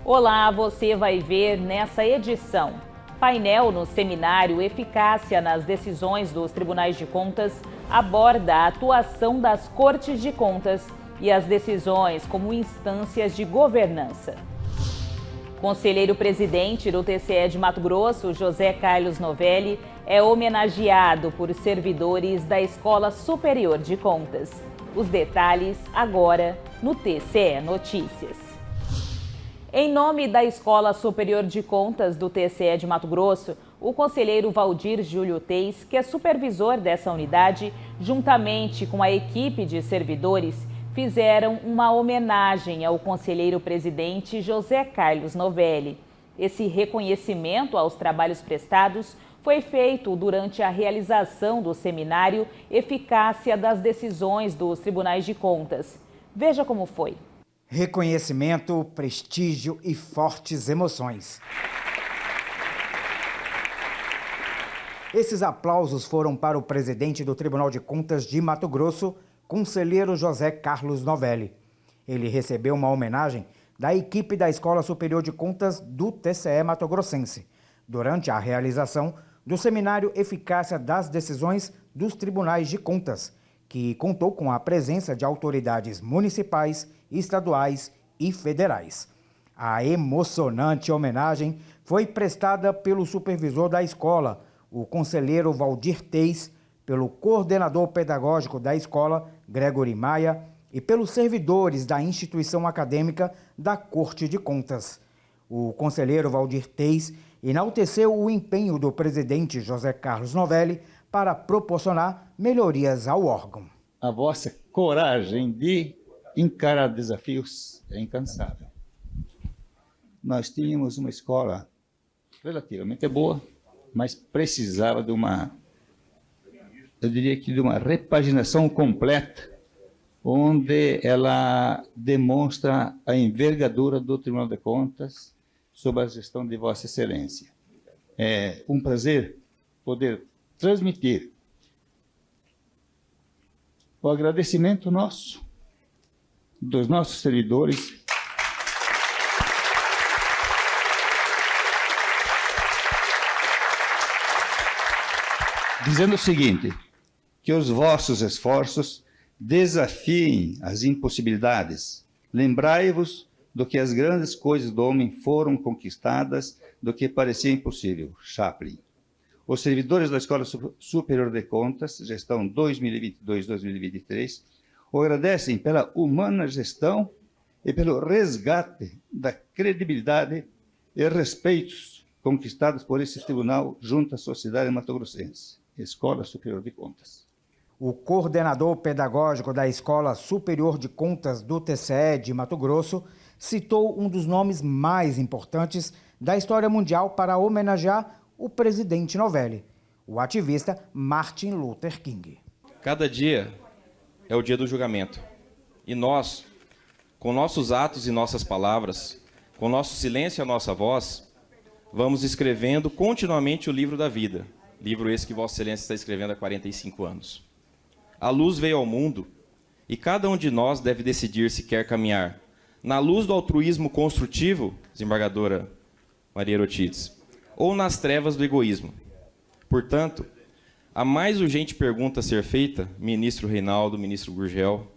Olá, você vai ver nessa edição. Painel no seminário Eficácia nas Decisões dos Tribunais de Contas aborda a atuação das Cortes de Contas e as decisões como instâncias de governança. Conselheiro-presidente do TCE de Mato Grosso, José Carlos Novelli, é homenageado por servidores da Escola Superior de Contas. Os detalhes agora no TCE Notícias. Em nome da Escola Superior de Contas do TCE de Mato Grosso, o conselheiro Valdir Júlio Teis, que é supervisor dessa unidade, juntamente com a equipe de servidores, fizeram uma homenagem ao conselheiro-presidente José Carlos Novelli. Esse reconhecimento aos trabalhos prestados foi feito durante a realização do seminário Eficácia das Decisões dos Tribunais de Contas. Veja como foi. Reconhecimento, prestígio e fortes emoções. Esses aplausos foram para o presidente do Tribunal de Contas de Mato Grosso, conselheiro José Carlos Novelli. Ele recebeu uma homenagem da equipe da Escola Superior de Contas do TCE Mato Grossense, durante a realização do seminário Eficácia das Decisões dos Tribunais de Contas, que contou com a presença de autoridades municipais, estaduais e federais. A emocionante homenagem foi prestada pelo supervisor da escola, o conselheiro Valdir Teis, pelo coordenador pedagógico da escola, Gregory Maia, e pelos servidores da instituição acadêmica da Corte de Contas. O conselheiro Valdir Teis enalteceu o empenho do presidente José Carlos Novelli para proporcionar melhorias ao órgão. A vossa coragem de encarar desafios é incansável. Nós tínhamos uma escola relativamente boa, mas precisava de eu diria que de uma repaginação completa, onde ela demonstra a envergadura do Tribunal de Contas sob a gestão de Vossa Excelência. É um prazer poder transmitir o agradecimento nosso, dos nossos servidores, dizendo o seguinte, que os vossos esforços desafiem as impossibilidades. Lembrai-vos do que as grandes coisas do homem foram conquistadas, do que parecia impossível. Chaplin. Os servidores da Escola Superior de Contas, gestão 2022-2023, agradecem pela humana gestão e pelo resgate da credibilidade e respeitos conquistados por esse tribunal junto à sociedade mato-grossense, Escola Superior de Contas. O coordenador pedagógico da Escola Superior de Contas do TCE de Mato Grosso citou um dos nomes mais importantes da história mundial para homenagear o presidente Novelli, o ativista Martin Luther King. Cada dia é o dia do julgamento. E nós, com nossos atos e nossas palavras, com nosso silêncio e a nossa voz, vamos escrevendo continuamente o livro da vida. Livro esse que Vossa Excelência está escrevendo há 45 anos. A luz veio ao mundo e cada um de nós deve decidir se quer caminhar na luz do altruísmo construtivo, desembargadora Maria Erotides, ou nas trevas do egoísmo. Portanto, a mais urgente pergunta a ser feita, ministro Reinaldo, ministro Gurgel,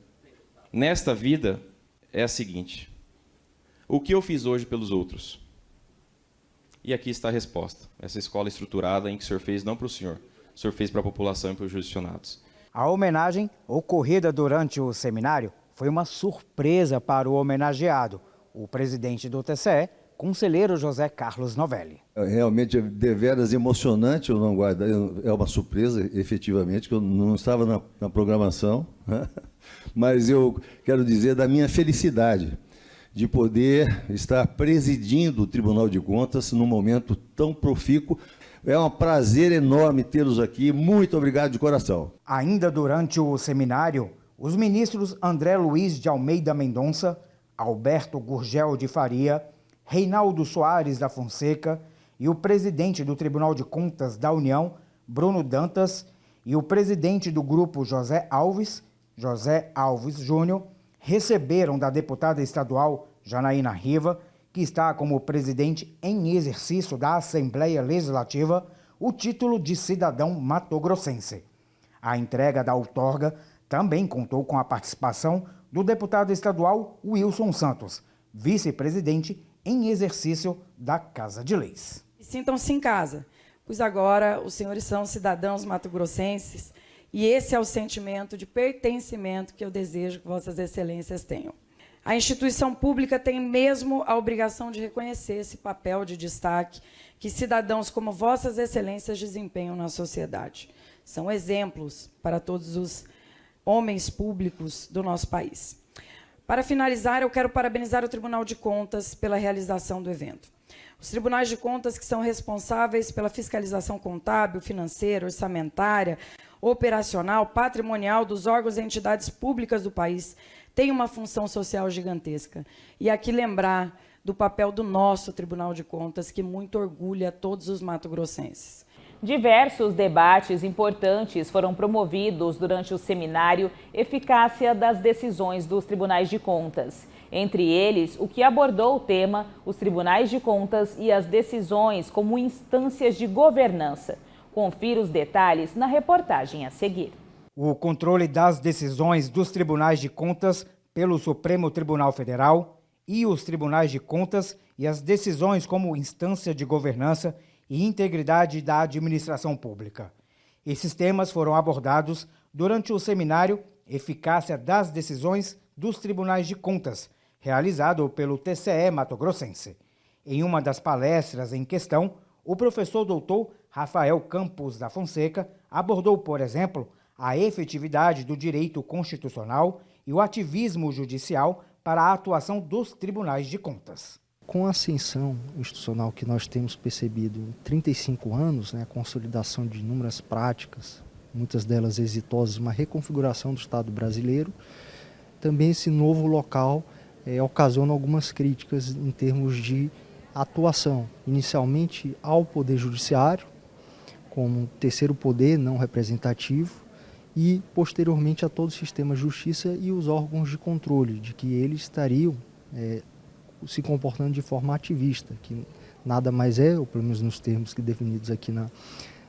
nesta vida é a seguinte: o que eu fiz hoje pelos outros? E aqui está a resposta. Essa escola estruturada em que o senhor fez não para o senhor fez para a população e para os jurisdicionados. A homenagem, ocorrida durante o seminário, foi uma surpresa para o homenageado, o presidente do TCE, conselheiro José Carlos Novelli. Realmente é deveras emocionante, eu não guardo, é uma surpresa, efetivamente, que eu não estava na programação, né? Mas eu quero dizer da minha felicidade de poder estar presidindo o Tribunal de Contas num momento tão profícuo. É um prazer enorme tê-los aqui, muito obrigado de coração. Ainda durante o seminário, os ministros André Luiz de Almeida Mendonça, Alberto Gurgel de Faria, Reinaldo Soares da Fonseca e o presidente do Tribunal de Contas da União, Bruno Dantas, e o presidente do grupo José Alves Júnior, receberam da deputada estadual Janaína Riva que está como presidente em exercício da Assembleia Legislativa, o título de cidadão matogrossense. A entrega da outorga também contou com a participação do deputado estadual Wilson Santos, vice-presidente em exercício da Casa de Leis. Sintam-se em casa, pois agora os senhores são cidadãos matogrossenses e esse é o sentimento de pertencimento que eu desejo que vossas excelências tenham. A instituição pública tem mesmo a obrigação de reconhecer esse papel de destaque que cidadãos como vossas excelências desempenham na sociedade. São exemplos para todos os homens públicos do nosso país. Para finalizar, eu quero parabenizar o Tribunal de Contas pela realização do evento. Os tribunais de contas que são responsáveis pela fiscalização contábil, financeira, orçamentária, operacional, patrimonial dos órgãos e entidades públicas do país têm uma função social gigantesca. E aqui lembrar do papel do nosso Tribunal de Contas, que muito orgulha todos os mato-grossenses. Diversos debates importantes foram promovidos durante o seminário Eficácia das Decisões dos Tribunais de Contas. Entre eles, o que abordou o tema, os Tribunais de Contas e as decisões como instâncias de governança. Confira os detalhes na reportagem a seguir. O controle das decisões dos Tribunais de Contas pelo Supremo Tribunal Federal e os Tribunais de Contas e as decisões como instância de governança e integridade da administração pública. Esses temas foram abordados durante o seminário Eficácia das Decisões dos Tribunais de Contas, realizado pelo TCE Mato-Grossense. Em uma das palestras em questão, o professor doutor Rafael Campos da Fonseca abordou, por exemplo, a efetividade do direito constitucional e o ativismo judicial para a atuação dos Tribunais de Contas. Com a ascensão institucional que nós temos percebido em 35 anos, a consolidação de inúmeras práticas, muitas delas exitosas, uma reconfiguração do Estado brasileiro, também esse novo local ocasiona algumas críticas em termos de atuação, inicialmente ao Poder Judiciário, como terceiro poder não representativo, e posteriormente a todo o sistema de justiça e os órgãos de controle, de que eles estariam se comportando de forma ativista, que nada mais é, ou pelo menos nos termos que definidos aqui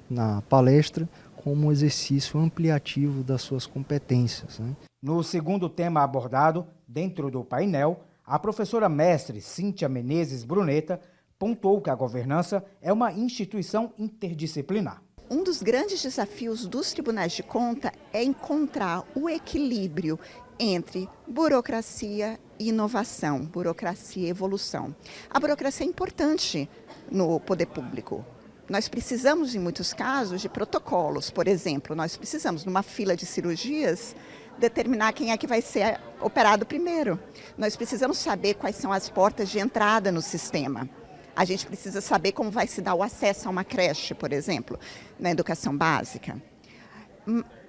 na palestra, como um exercício ampliativo das suas competências. No segundo tema abordado, dentro do painel, a professora mestre Cíntia Menezes Bruneta pontuou que a governança é uma instituição interdisciplinar. Um dos grandes desafios dos tribunais de conta é encontrar o equilíbrio entre burocracia e inovação, burocracia e evolução. A burocracia é importante no poder público. Nós precisamos, em muitos casos, de protocolos. Por exemplo, nós precisamos, numa fila de cirurgias, determinar quem é que vai ser operado primeiro. Nós precisamos saber quais são as portas de entrada no sistema. A gente precisa saber como vai se dar o acesso a uma creche, por exemplo, na educação básica.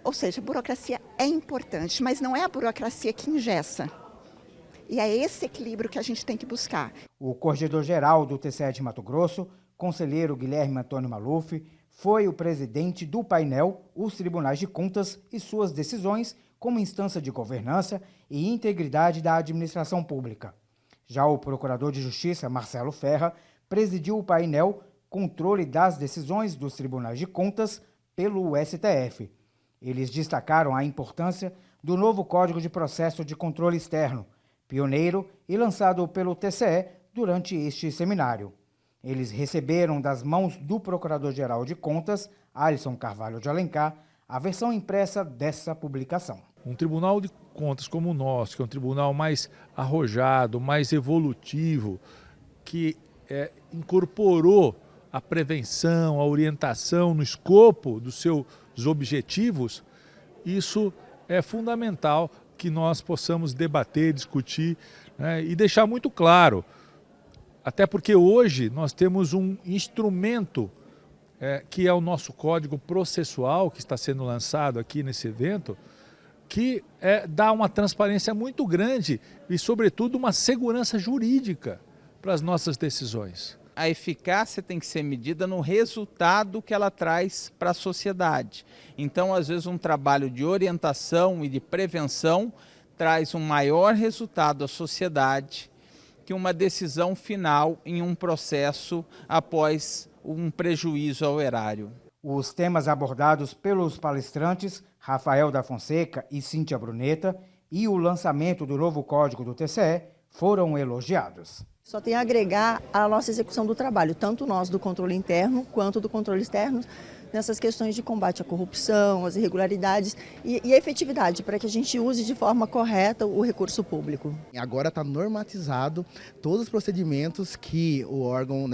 Ou seja, a burocracia é importante, mas não é a burocracia que engessa. E é esse equilíbrio que a gente tem que buscar. O corregedor-geral do TCE de Mato Grosso, conselheiro Guilherme Antônio Maluf, foi o presidente do painel Os Tribunais de Contas e suas decisões como instância de governança e integridade da administração pública. Já o procurador de Justiça, Marcelo Ferra, presidiu o painel Controle das Decisões dos Tribunais de Contas pelo STF. Eles destacaram a importância do novo Código de Processo de Controle Externo, pioneiro e lançado pelo TCE durante este seminário. Eles receberam das mãos do Procurador-Geral de Contas, Alisson Carvalho de Alencar, a versão impressa dessa publicação. Um tribunal de contas como o nosso, que é um tribunal mais arrojado, mais evolutivo, que incorporou a prevenção, a orientação no escopo dos seus objetivos, isso é fundamental que nós possamos debater, discutir, e deixar muito claro. Até porque hoje nós temos um instrumento que é o nosso Código Processual, que está sendo lançado aqui nesse evento, que dá uma transparência muito grande e, sobretudo, uma segurança jurídica para as nossas decisões. A eficácia tem que ser medida no resultado que ela traz para a sociedade. Então, às vezes, um trabalho de orientação e de prevenção traz um maior resultado à sociedade, que uma decisão final em um processo após um prejuízo ao erário. Os temas abordados pelos palestrantes Rafael da Fonseca e Cíntia Bruneta e o lançamento do novo código do TCE foram elogiados. Só tem a agregar a nossa execução do trabalho, tanto nós do controle interno quanto do controle externo, nessas questões de combate à corrupção, às irregularidades e a efetividade, para que a gente use de forma correta o recurso público. Agora está normatizado todos os procedimentos que o órgão,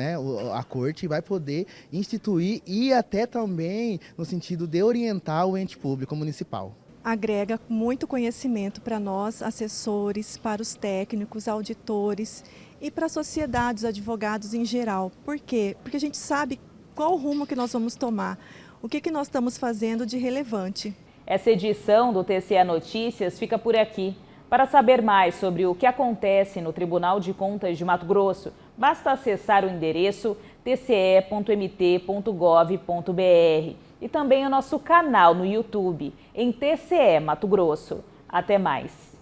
a corte, vai poder instituir e até também no sentido de orientar o ente público municipal. Agrega muito conhecimento para nós, assessores, para os técnicos, auditores e para a sociedade, os advogados em geral. Por quê? Porque a gente sabe qual o rumo que nós vamos tomar, o que nós estamos fazendo de relevante. Essa edição do TCE Notícias fica por aqui. Para saber mais sobre o que acontece no Tribunal de Contas de Mato Grosso, basta acessar o endereço tce.mt.gov.br e também o nosso canal no YouTube, em TCE Mato Grosso. Até mais!